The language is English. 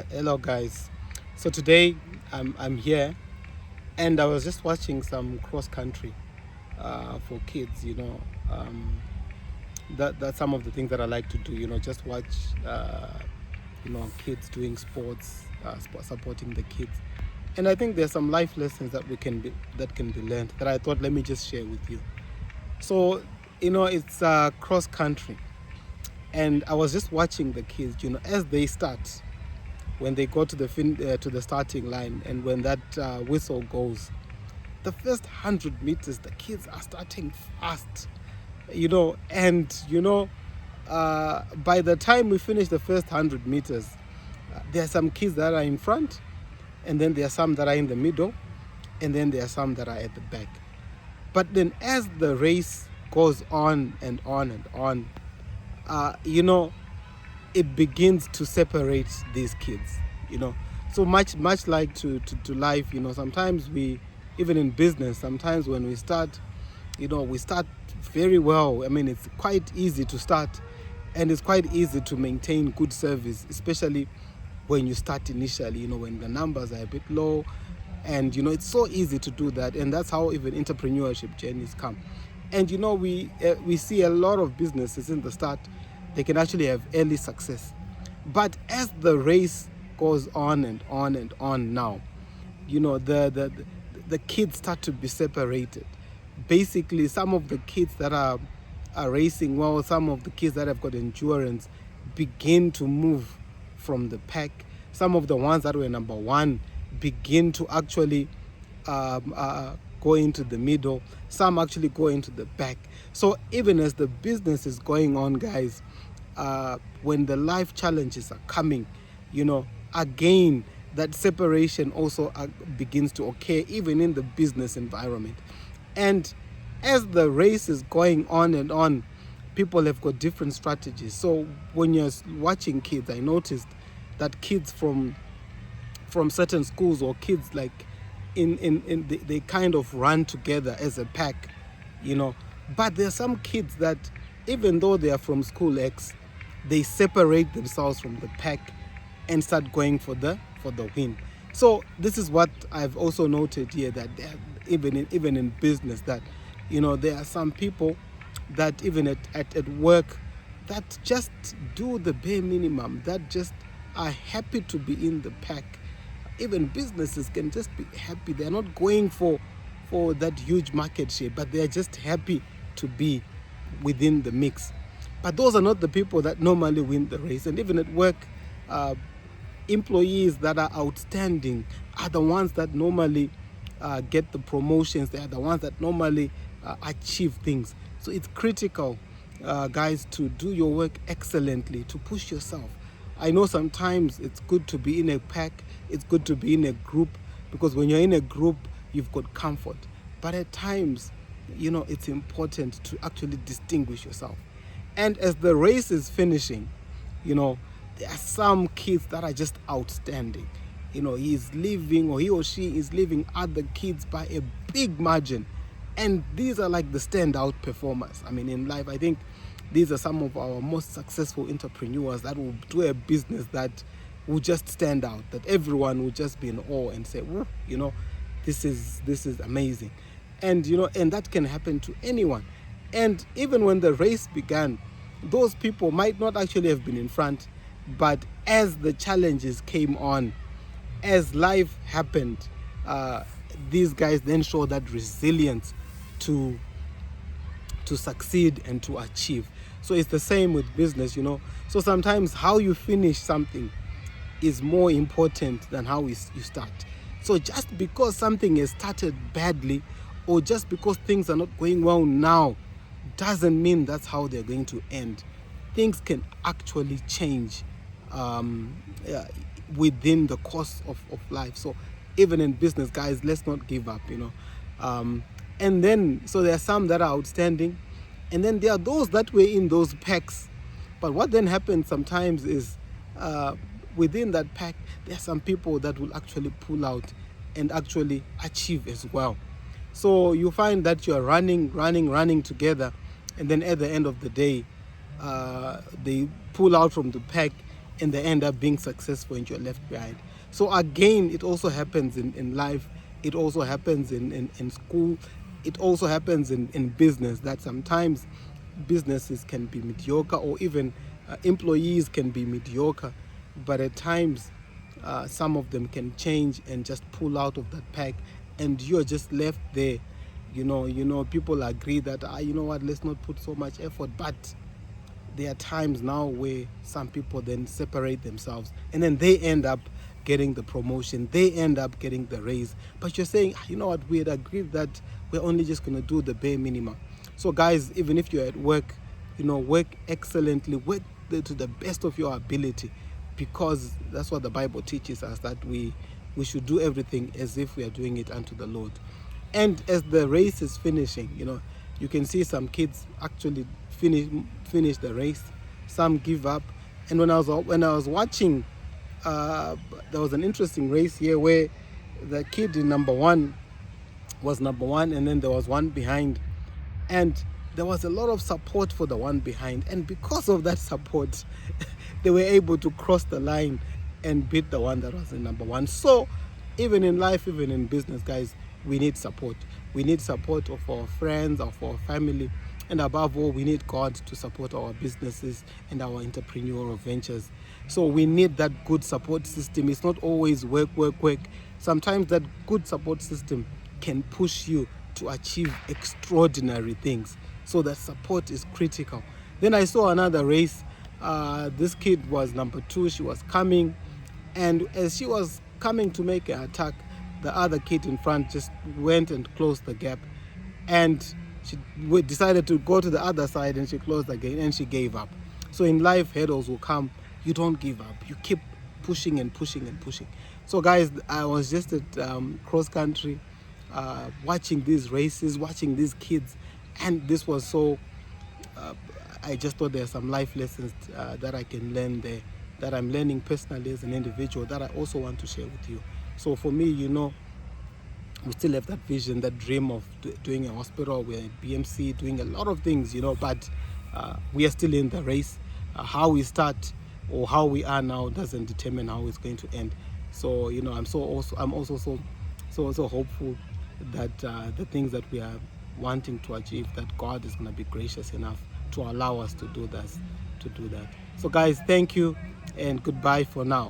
Hello, guys. So today I'm here, and I was just watching some cross country for kids. That's some of the things that I like to do. Just watch kids doing sports, supporting the kids, and I think there's some life lessons that can be learned that I thought let me just share with you. So it's cross country, and I was just watching the kids. As they start when they go to the starting line, and when that whistle goes, the first 100 meters the kids are starting fast, by the time we finish the first 100 meters, there are some kids that are in front, and then there are some that are in the middle, and then there are some that are at the back. But then as the race goes on and on and on, uh, you know it begins to separate these kids, so much like to life. Sometimes we, even in business, sometimes when we start, we start very well. I mean, it's quite easy to start, and it's quite easy to maintain good service, especially when you start initially, when the numbers are a bit low, and it's so easy to do that. And that's how even entrepreneurship journeys come. And we see a lot of businesses in the start, they can actually have early success, but as the race goes on and on and on now, the kids start to be separated. Basically, some of the kids that are racing well, some of the kids that have got endurance, begin to move from the pack. Some of the ones that were number one begin to actually go into the middle. Some actually go into the back. So even as the business is going on, guys, when the life challenges are coming, again, that separation also begins to occur even in the business environment. And as the race is going on and on, people have got different strategies. So when you're watching kids, I noticed that kids from certain schools, or kids like they kind of run together as a pack, but there are some kids that, even though they are from school X, they separate themselves from the pack and start going for the win. So this is what I've also noted here, that even in business, that there are some people that even at work, that just do the bare minimum, that just are happy to be in the pack. Even businesses can just be happy. They're not going for that huge market share, but they're just happy to be within the mix. But those are not the people that normally win the race. And even at work, employees that are outstanding are the ones that normally get the promotions. They are the ones that normally achieve things. So it's critical, guys, to do your work excellently, to push yourself. I know sometimes it's good to be in a pack, it's good to be in a group, because when you're in a group, you've got comfort. But at times, it's important to actually distinguish yourself. And as the race is finishing, there are some kids that are just outstanding. He's leaving, or he or she is leaving other kids by a big margin. And these are like the standout performers. I mean, in life, I think these are some of our most successful entrepreneurs that will do a business that will just stand out, that everyone will just be in awe and say, "Woo, this is amazing." And and that can happen to anyone. And even when the race began, those people might not actually have been in front, but as the challenges came on, as life happened, these guys then show that resilience to succeed and to achieve. So it's the same with business. So sometimes how you finish something is more important than how you start. So just because something has started badly, or just because things are not going well now, doesn't mean that's how they're going to end. Things can actually change within the course of life. So even in business, guys, let's not give up. And then, so there are some that are outstanding, and then there are those that were in those packs. But what then happens sometimes is, within that pack, there are some people that will actually pull out and actually achieve as well. So you find that you are running together, and then at the end of the day, they pull out from the pack, and they end up being successful and you're left behind. So again, it also happens in life, it also happens in school, it also happens in business, that sometimes businesses can be mediocre, or even employees can be mediocre, but at times some of them can change and just pull out of that pack, and you're just left there. People agree that you know what, let's not put so much effort, but there are times now where some people then separate themselves, and then they end up getting the promotion, they end up getting the raise, but you're saying, you know what, we had agreed that we're only just going to do the bare minimum. So guys, even if you're at work, work excellently, work to the best of your ability, because that's what the Bible teaches us, that we should do everything as if we are doing it unto the Lord. And as the race is finishing, you can see some kids actually finish the race, some give up. And when I was watching, there was an interesting race here where the kid in number one was number one, and then there was one behind, and there was a lot of support for the one behind, and because of that support they were able to cross the line and beat the one that was in number one. So even in life, even in business, guys, we need support. We need support of our friends, of our family, and above all, we need God to support our businesses and our entrepreneurial ventures. So we need that good support system. It's not always work. Sometimes that good support system can push you to achieve extraordinary things. So that support is critical. Then I saw another race. This kid was number two. She was coming, and as she was coming to make an attack, the other kid in front just went and closed the gap, and she decided to go to the other side, and she closed again, and she gave up. So in life, hurdles will come. You don't give up. You keep pushing and pushing and pushing. So guys, I was just at cross country, watching these races, watching these kids, and this was so I just thought there are some life lessons that I can learn there, that I'm learning personally as an individual, that I also want to share with you. So for me, we still have that vision, that dream of doing a hospital. We're at BMC doing a lot of things, but we are still in the race. How we start or how we are now doesn't determine how it's going to end. So I'm also so hopeful that the things that we are wanting to achieve, that God is going to be gracious enough to allow us to do that. So guys, thank you and goodbye for now.